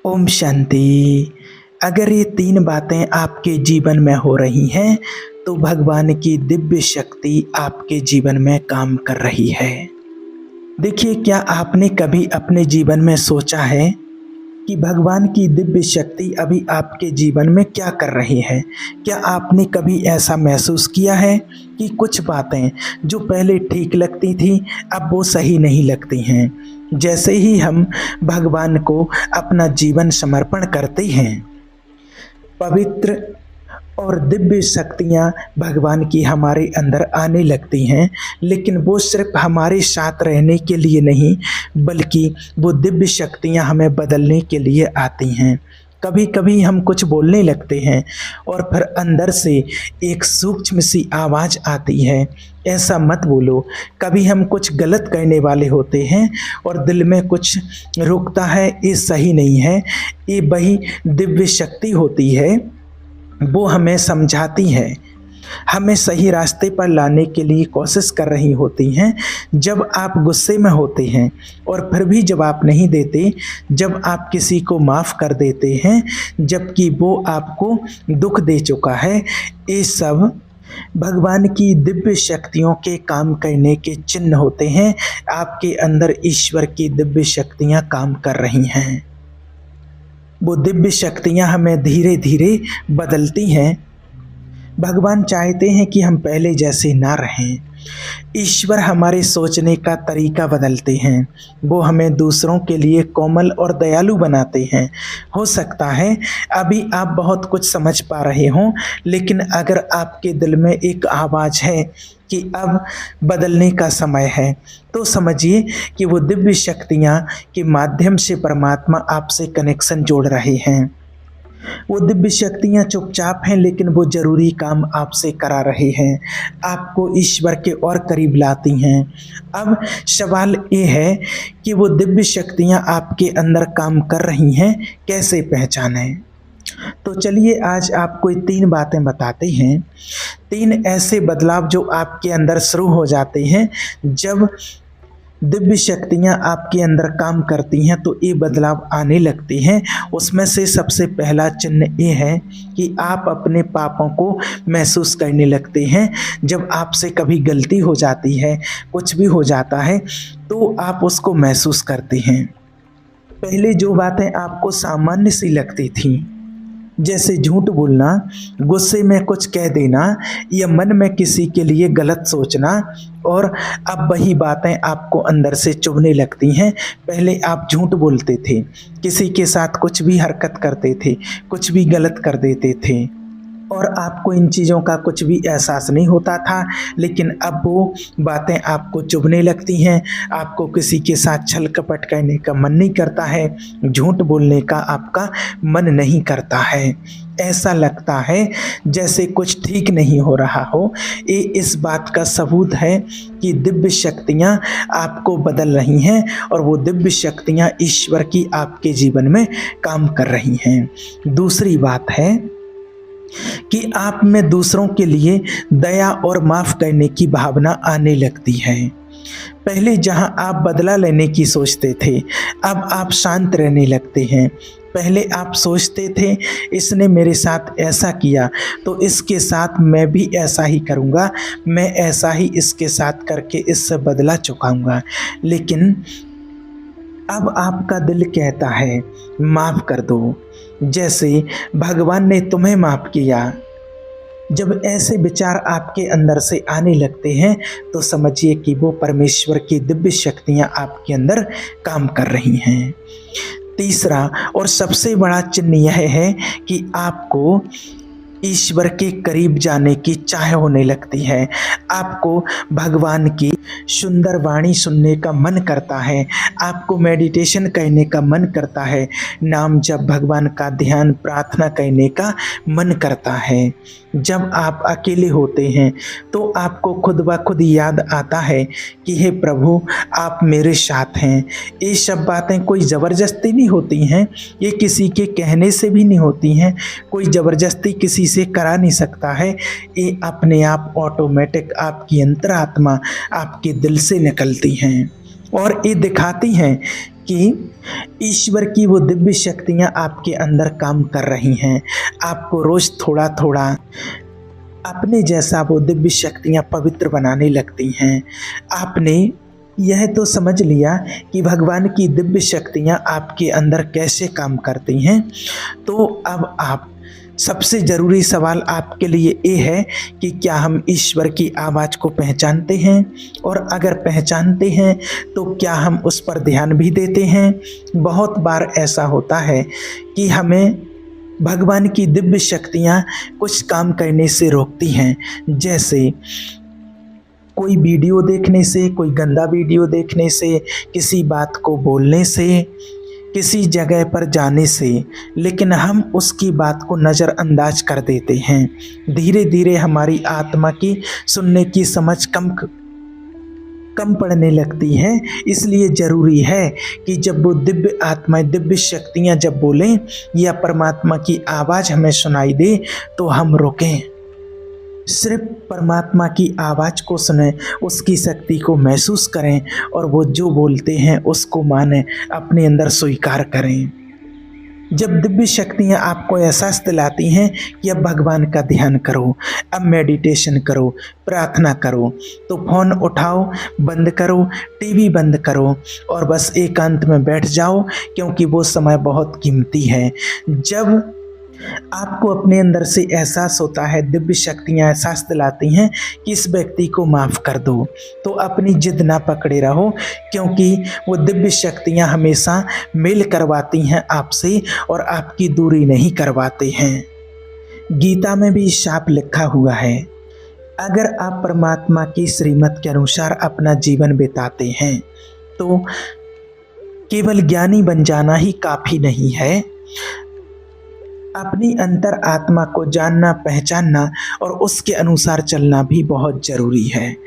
ओम शांति। अगर ये तीन बातें आपके जीवन में हो रही हैं तो भगवान की दिव्य शक्ति आपके जीवन में काम कर रही है। देखिए, क्या आपने कभी अपने जीवन में सोचा है कि भगवान की दिव्य शक्ति अभी आपके जीवन में क्या कर रही है? क्या आपने कभी ऐसा महसूस किया है कि कुछ बातें जो पहले ठीक लगती थी अब वो सही नहीं लगती हैं? जैसे ही हम भगवान को अपना जीवन समर्पण करते हैं, पवित्र और दिव्य शक्तियाँ भगवान की हमारे अंदर आने लगती हैं, लेकिन वो सिर्फ हमारे साथ रहने के लिए नहीं, बल्कि वो दिव्य शक्तियाँ हमें बदलने के लिए आती हैं। कभी कभी हम कुछ बोलने लगते हैं और फिर अंदर से एक सूक्ष्म सी आवाज़ आती है, ऐसा मत बोलो। कभी हम कुछ गलत करने वाले होते हैं और दिल में कुछ रुकता है, ये सही नहीं है। ये वही दिव्य शक्ति होती है, वो हमें समझाती है, हमें सही रास्ते पर लाने के लिए कोशिश कर रही होती हैं। जब आप गुस्से में होते हैं और फिर भी जवाब नहीं देते, जब आप किसी को माफ़ कर देते हैं जबकि वो आपको दुख दे चुका है, ये सब भगवान की दिव्य शक्तियों के काम करने के चिन्ह होते हैं। आपके अंदर ईश्वर की दिव्य शक्तियाँ काम कर रही हैं। वो दिव्य शक्तियाँ हमें धीरे धीरे बदलती हैं। भगवान चाहते हैं कि हम पहले जैसे ना रहें। ईश्वर हमारे सोचने का तरीका बदलते हैं। वो हमें दूसरों के लिए कोमल और दयालु बनाते हैं। हो सकता है अभी आप बहुत कुछ समझ पा रहे हों, लेकिन अगर आपके दिल में एक आवाज़ है कि अब बदलने का समय है, तो समझिए कि वो दिव्य शक्तियाँ के माध्यम से परमात्मा आपसे कनेक्शन जोड़ रहे हैं। वो दिव्य शक्तियाँ चुपचाप हैं, लेकिन वो ज़रूरी काम आपसे करा रहे हैं, आपको ईश्वर के और करीब लाती हैं। अब सवाल ये है कि वो दिव्य शक्तियाँ आपके अंदर काम कर रही हैं, कैसे पहचानें? तो चलिए आज आपको ये तीन बातें बताते हैं। तीन ऐसे बदलाव जो आपके अंदर शुरू हो जाते हैं जब दिव्य शक्तियाँ आपके अंदर काम करती हैं, तो ये बदलाव आने लगते हैं। उसमें से सबसे पहला चिन्ह ये है कि आप अपने पापों को महसूस करने लगते हैं। जब आपसे कभी गलती हो जाती है, कुछ भी हो जाता है, तो आप उसको महसूस करते हैं। पहले जो बातें आपको सामान्य सी लगती थी, जैसे झूठ बोलना, गुस्से में कुछ कह देना या मन में किसी के लिए गलत सोचना, और अब वही बातें आपको अंदर से चुभने लगती हैं। पहले आप झूठ बोलते थे, किसी के साथ कुछ भी हरकत करते थे, कुछ भी गलत कर देते थे और आपको इन चीज़ों का कुछ भी एहसास नहीं होता था, लेकिन अब वो बातें आपको चुभने लगती हैं। आपको किसी के साथ छल कपट करने का मन नहीं करता है, झूठ बोलने का आपका मन नहीं करता है। ऐसा लगता है जैसे कुछ ठीक नहीं हो रहा हो। ये इस बात का सबूत है कि दिव्य शक्तियाँ आपको बदल रही हैं और वो दिव्य शक्तियाँ ईश्वर की आपके जीवन में काम कर रही हैं। दूसरी बात है कि आप में दूसरों के लिए दया और माफ़ करने की भावना आने लगती है। पहले जहां आप बदला लेने की सोचते थे, अब आप शांत रहने लगते हैं। पहले आप सोचते थे इसने मेरे साथ ऐसा किया तो इसके साथ मैं भी ऐसा ही करूँगा, मैं ऐसा ही इसके साथ करके इससे बदला चुकाऊँगा। लेकिन अब आपका दिल कहता है माफ़ कर दो, जैसे भगवान ने तुम्हें माफ़ किया। जब ऐसे विचार आपके अंदर से आने लगते हैं, तो समझिए कि वो परमेश्वर की दिव्य शक्तियाँ आपके अंदर काम कर रही हैं। तीसरा और सबसे बड़ा चिन्ह यह है कि आपको ईश्वर के करीब जाने की चाह होने लगती है। आपको भगवान की सुंदर वाणी सुनने का मन करता है, आपको मेडिटेशन करने का मन करता है, नाम जप, भगवान का ध्यान, प्रार्थना करने का मन करता है। जब आप अकेले होते हैं तो आपको खुद ब खुद याद आता है कि हे प्रभु, आप मेरे साथ हैं। ये सब बातें कोई ज़बरदस्ती नहीं होती हैं, ये किसी के कहने से भी नहीं होती हैं, कोई ज़बरदस्ती किसी से करा नहीं सकता है। ये अपने आप ऑटोमेटिक आपकी अंतरात्मा आपके दिल से निकलती हैं और ये दिखाती हैं कि ईश्वर की वो दिव्य शक्तियाँ आपके अंदर काम कर रही हैं। आपको रोज़ थोड़ा-थोड़ा अपने जैसा वो दिव्य शक्तियाँ पवित्र बनाने लगती हैं। आपने यह तो समझ लिया कि भगवान की दिव्य शक्तियाँ आपके अंदर कैसे काम करती हैं। तो अब आप सबसे ज़रूरी सवाल आपके लिए ये है कि क्या हम ईश्वर की आवाज़ को पहचानते हैं? और अगर पहचानते हैं तो क्या हम उस पर ध्यान भी देते हैं? बहुत बार ऐसा होता है कि हमें भगवान की दिव्य शक्तियाँ कुछ काम करने से रोकती हैं। जैसे कोई वीडियो देखने से, कोई गंदा वीडियो देखने से, किसी बात को बोलने से, किसी जगह पर जाने से, लेकिन हम उसकी बात को नज़रअंदाज कर देते हैं। धीरे-धीरे हमारी आत्मा की सुनने की समझ कम पड़ने लगती है। इसलिए ज़रूरी है कि जब वो दिव्य आत्माएँ, दिव्य शक्तियाँ जब बोलें या परमात्मा की आवाज़ हमें सुनाई दे तो हम रुकें। सिर्फ परमात्मा की आवाज़ को सुनें, उसकी शक्ति को महसूस करें और वो जो बोलते हैं उसको मानें, अपने अंदर स्वीकार करें। जब दिव्य शक्तियाँ आपको एहसास दिलाती हैं कि अब भगवान का ध्यान करो, अब मेडिटेशन करो, प्रार्थना करो, तो फ़ोन उठाओ, बंद करो, टीवी बंद करो और बस एकांत में बैठ जाओ, क्योंकि वो समय बहुत कीमती है। जब आपको अपने अंदर से एहसास होता है, दिव्य शक्तियाँ एहसास दिलाती हैं कि इस व्यक्ति को माफ़ कर दो, तो अपनी जिद ना पकड़े रहो, क्योंकि वो दिव्य शक्तियाँ हमेशा मेल करवाती हैं आपसे और आपकी दूरी नहीं करवाते हैं। गीता में भी साफ लिखा हुआ है, अगर आप परमात्मा की श्रीमत के अनुसार अपना जीवन बिताते हैं तो केवल ज्ञानी बन जाना ही काफ़ी नहीं है। अपनी अंतर आत्मा को जानना, पहचानना और उसके अनुसार चलना भी बहुत ज़रूरी है।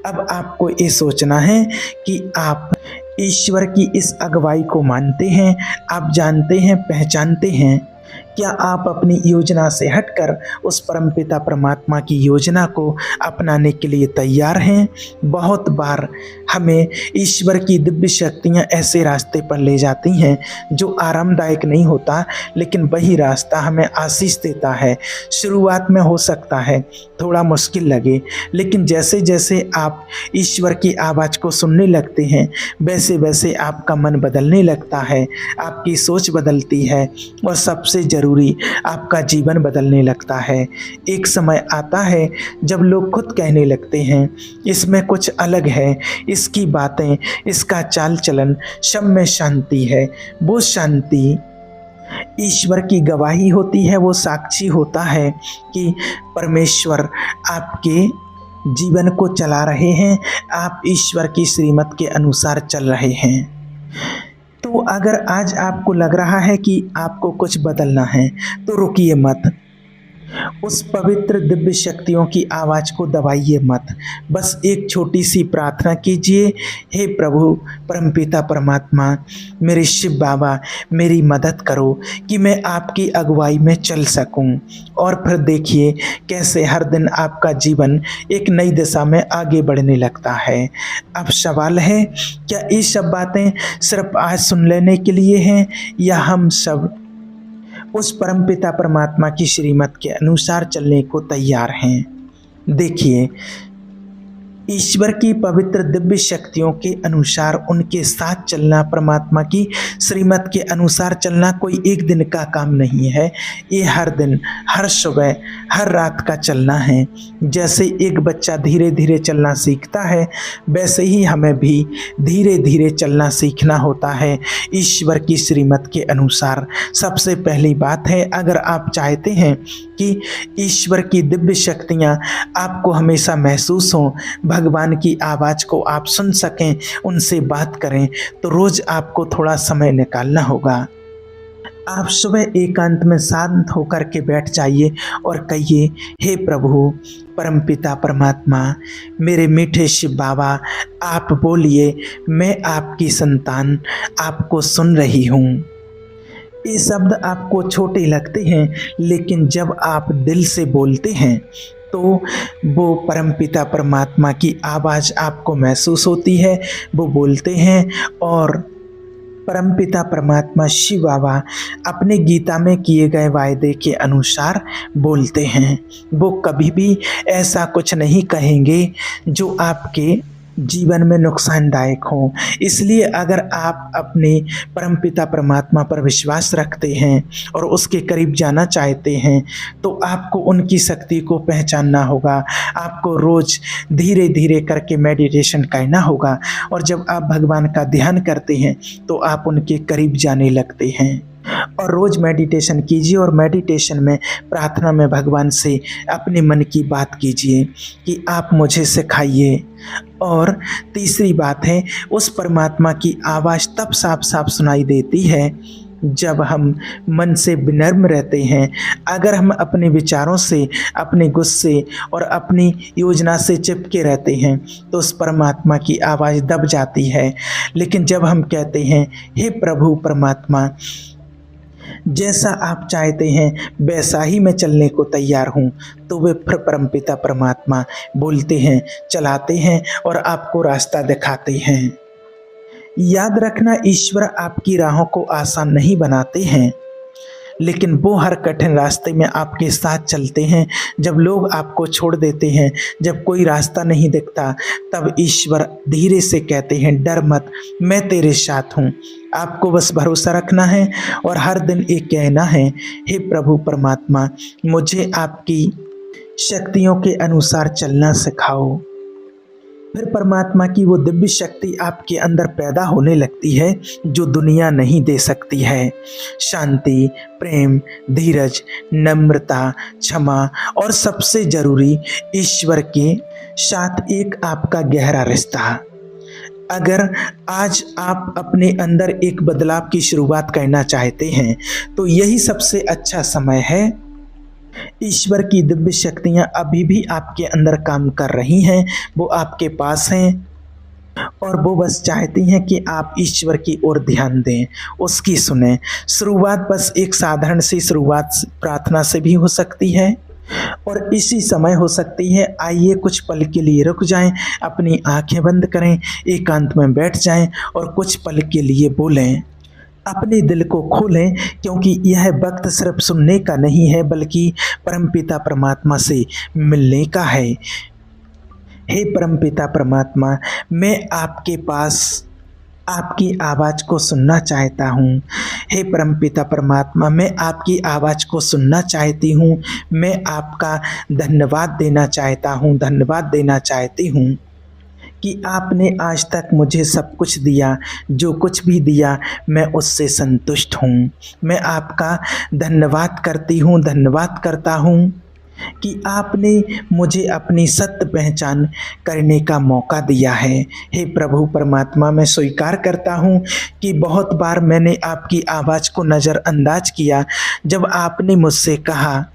अब आपको ये सोचना है कि आप ईश्वर की इस अगुवाई को मानते हैं, आप जानते हैं, पहचानते हैं। क्या आप अपनी योजना से हटकर उस परमपिता परमात्मा की योजना को अपनाने के लिए तैयार हैं? बहुत बार हमें ईश्वर की दिव्य शक्तियाँ ऐसे रास्ते पर ले जाती हैं जो आरामदायक नहीं होता, लेकिन वही रास्ता हमें आशीष देता है। शुरुआत में हो सकता है थोड़ा मुश्किल लगे, लेकिन जैसे जैसे आप ईश्वर की आवाज़ को सुनने लगते हैं, वैसे वैसे आपका मन बदलने लगता है, आपकी सोच बदलती है और सबसे ज़रूरी आपका जीवन बदलने लगता है। एक समय आता है जब लोग खुद कहने लगते हैं, इसमें कुछ अलग है, इसकी बातें, इसका चाल चलन, सब में शांति है। वो शांति ईश्वर की गवाही होती है, वो साक्षी होता है कि परमेश्वर आपके जीवन को चला रहे हैं, आप ईश्वर की श्रीमत के अनुसार चल रहे हैं। तो अगर आज आपको लग रहा है कि आपको कुछ बदलना है, तो रुकिए मत, उस पवित्र दिव्य शक्तियों की आवाज़ को दबाइए मत। बस एक छोटी सी प्रार्थना कीजिए, हे प्रभु परमपिता परमात्मा, मेरे शिव बाबा, मेरी मदद करो कि मैं आपकी अगुवाई में चल सकूं। और फिर देखिए कैसे हर दिन आपका जीवन एक नई दिशा में आगे बढ़ने लगता है। अब सवाल है, क्या ये सब बातें सिर्फ आज सुन लेने के लिए हैं, या हम सब उस परमपिता परमात्मा की श्रीमत के अनुसार चलने को तैयार हैं? देखिए, ईश्वर की पवित्र दिव्य शक्तियों के अनुसार उनके साथ चलना, परमात्मा की श्रीमत के अनुसार चलना कोई एक दिन का काम नहीं है। ये हर दिन, हर सुबह, हर रात का चलना है। जैसे एक बच्चा धीरे धीरे चलना सीखता है, वैसे ही हमें भी धीरे धीरे चलना सीखना होता है ईश्वर की श्रीमत के अनुसार। सबसे पहली बात है, अगर आप चाहते हैं कि ईश्वर की दिव्य शक्तियाँ आपको हमेशा महसूस हों, भगवान की आवाज़ को आप सुन सकें, उनसे बात करें, तो रोज़ आपको थोड़ा समय निकालना होगा। आप सुबह एकांत में शांत होकर के बैठ जाइए और कहिए, हे प्रभु परमपिता परमात्मा, मेरे मीठे शिव बाबा, आप बोलिए, मैं आपकी संतान आपको सुन रही हूँ। ये शब्द आपको छोटे लगते हैं, लेकिन जब आप दिल से बोलते हैं तो वो परमपिता परमात्मा की आवाज़ आपको महसूस होती है। वो बोलते हैं और परमपिता परमात्मा शिव बाबा अपने गीता में किए गए वायदे के अनुसार बोलते हैं। वो कभी भी ऐसा कुछ नहीं कहेंगे जो आपके जीवन में नुकसानदायक हो। इसलिए अगर आप अपने परमपिता परमात्मा पर विश्वास रखते हैं और उसके करीब जाना चाहते हैं तो आपको उनकी शक्ति को पहचानना होगा। आपको रोज़ धीरे धीरे करके मेडिटेशन करना होगा और जब आप भगवान का ध्यान करते हैं तो आप उनके करीब जाने लगते हैं। और रोज़ मेडिटेशन कीजिए और मेडिटेशन में प्रार्थना में भगवान से अपने मन की बात कीजिए कि आप मुझे सिखाइए। और तीसरी बात है, उस परमात्मा की आवाज़ तब साफ साफ सुनाई देती है जब हम मन से विनम्र रहते हैं। अगर हम अपने विचारों से, अपने गुस्से और अपनी योजना से चिपके रहते हैं तो उस परमात्मा की आवाज़ दब जाती है। लेकिन जब हम कहते हैं हे प्रभु परमात्मा, जैसा आप चाहते हैं वैसा ही मैं चलने को तैयार हूँ, तो वे परमपिता परमात्मा बोलते हैं, चलाते हैं और आपको रास्ता दिखाते हैं। याद रखना, ईश्वर आपकी राहों को आसान नहीं बनाते हैं, लेकिन वो हर कठिन रास्ते में आपके साथ चलते हैं। जब लोग आपको छोड़ देते हैं, जब कोई रास्ता नहीं दिखता, तब ईश्वर धीरे से कहते हैं, डर मत, मैं तेरे साथ हूँ। आपको बस भरोसा रखना है और हर दिन एक कहना है, हे प्रभु परमात्मा, मुझे आपकी शक्तियों के अनुसार चलना सिखाओ। फिर परमात्मा की वो दिव्य शक्ति आपके अंदर पैदा होने लगती है जो दुनिया नहीं दे सकती है। शांति, प्रेम, धीरज, नम्रता, क्षमा और सबसे ज़रूरी ईश्वर के साथ एक आपका गहरा रिश्ता। अगर आज आप अपने अंदर एक बदलाव की शुरुआत करना चाहते हैं तो यही सबसे अच्छा समय है। ईश्वर की दिव्य शक्तियाँ अभी भी आपके अंदर काम कर रही हैं, वो आपके पास हैं और वो बस चाहती हैं कि आप ईश्वर की ओर ध्यान दें, उसकी सुने। शुरुआत बस एक साधारण सी शुरुआत प्रार्थना से भी हो सकती है और इसी समय हो सकती है। आइए कुछ पल के लिए रुक जाएं, अपनी आंखें बंद करें, एकांत में बैठ जाएं और कुछ पल के लिए बोलें, अपने दिल को खोलें, क्योंकि यह वक्त सिर्फ सुनने का नहीं है बल्कि परमपिता परमात्मा से मिलने का है। हे परमपिता परमात्मा, मैं आपके पास आपकी आवाज़ को सुनना चाहता हूँ। हे परमपिता परमात्मा, मैं आपकी आवाज़ को सुनना चाहती हूँ। मैं आपका धन्यवाद देना चाहता हूँ, धन्यवाद देना चाहती हूँ कि आपने आज तक मुझे सब कुछ दिया। जो कुछ भी दिया मैं उससे संतुष्ट हूँ। मैं आपका धन्यवाद करती हूँ, धन्यवाद करता हूँ कि आपने मुझे अपनी सत्य पहचान करने का मौका दिया है। हे प्रभु परमात्मा, मैं स्वीकार करता हूँ कि बहुत बार मैंने आपकी आवाज़ को नज़रअंदाज किया। जब आपने मुझसे कहा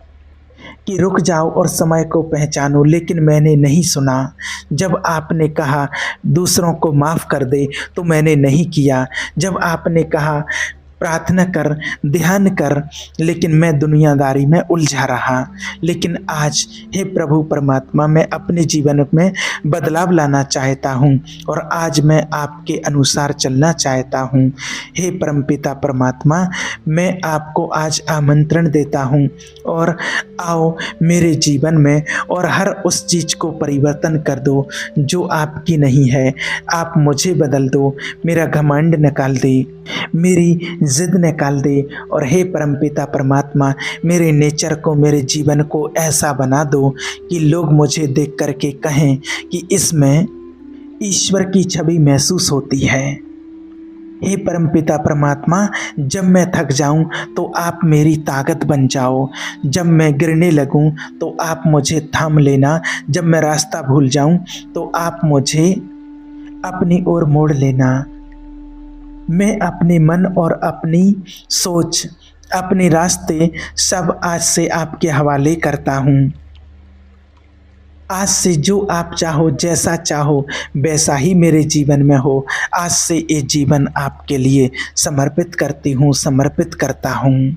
कि रुक जाओ और समय को पहचानो, लेकिन मैंने नहीं सुना। जब आपने कहा दूसरों को माफ़ कर दे, तो मैंने नहीं किया। जब आपने कहा प्रार्थना कर, ध्यान कर, लेकिन मैं दुनियादारी में उलझा रहा। लेकिन आज हे प्रभु परमात्मा, मैं अपने जीवन में बदलाव लाना चाहता हूँ और आज मैं आपके अनुसार चलना चाहता हूँ। हे परमपिता परमात्मा, मैं आपको आज आमंत्रण देता हूँ और आओ मेरे जीवन में और हर उस चीज़ को परिवर्तन कर दो जो आपकी नहीं है। आप मुझे बदल दो, मेरा घमंड निकाल दे, मेरी जिद निकाल दे और हे परमपिता परमात्मा, मेरे नेचर को, मेरे जीवन को ऐसा बना दो कि लोग मुझे देख करके कहें कि इसमें ईश्वर की छवि महसूस होती है। हे परमपिता परमात्मा, जब मैं थक जाऊं तो आप मेरी ताकत बन जाओ। जब मैं गिरने लगूं तो आप मुझे थाम लेना। जब मैं रास्ता भूल जाऊं तो आप मुझे अपनी ओर मोड़ लेना। मैं अपने मन और अपनी सोच, अपने रास्ते सब आज से आपके हवाले करता हूँ। आज से जो आप चाहो, जैसा चाहो वैसा ही मेरे जीवन में हो। आज से ये जीवन आपके लिए समर्पित करती हूँ, समर्पित करता हूँ।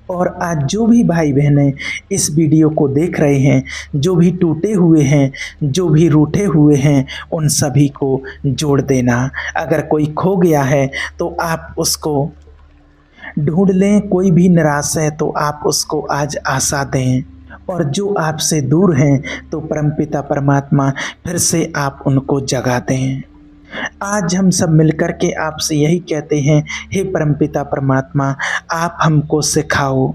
और आज जो भी भाई बहनें इस वीडियो को देख रहे हैं, जो भी टूटे हुए हैं, जो भी रूठे हुए हैं, उन सभी को जोड़ देना। अगर कोई खो गया है तो आप उसको ढूंढ लें, कोई भी निराश है तो आप उसको आज आशा दें, और जो आपसे दूर हैं तो परमपिता परमात्मा फिर से आप उनको जगा दें। आज हम सब मिलकर के आपसे यही कहते हैं, हे परमपिता परमात्मा, आप हमको सिखाओ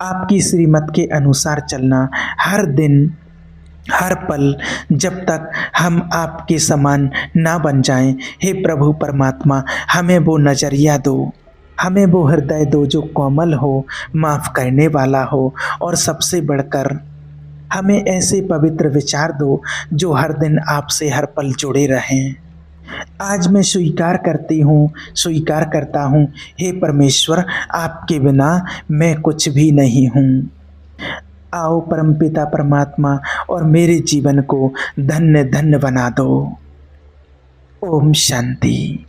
आपकी श्रीमत के अनुसार चलना, हर दिन हर पल, जब तक हम आपके समान ना बन जाएं। हे प्रभु परमात्मा, हमें वो नज़रिया दो, हमें वो हृदय दो जो कोमल हो, माफ़ करने वाला हो, और सबसे बढ़कर हमें ऐसे पवित्र विचार दो जो हर दिन आपसे हर पल जुड़े रहें। आज मैं स्वीकार करती हूँ, स्वीकार करता हूँ, हे परमेश्वर, आपके बिना मैं कुछ भी नहीं हूँ। आओ परमपिता परमात्मा, और मेरे जीवन को धन्य धन्य बना दो। ओम शांति।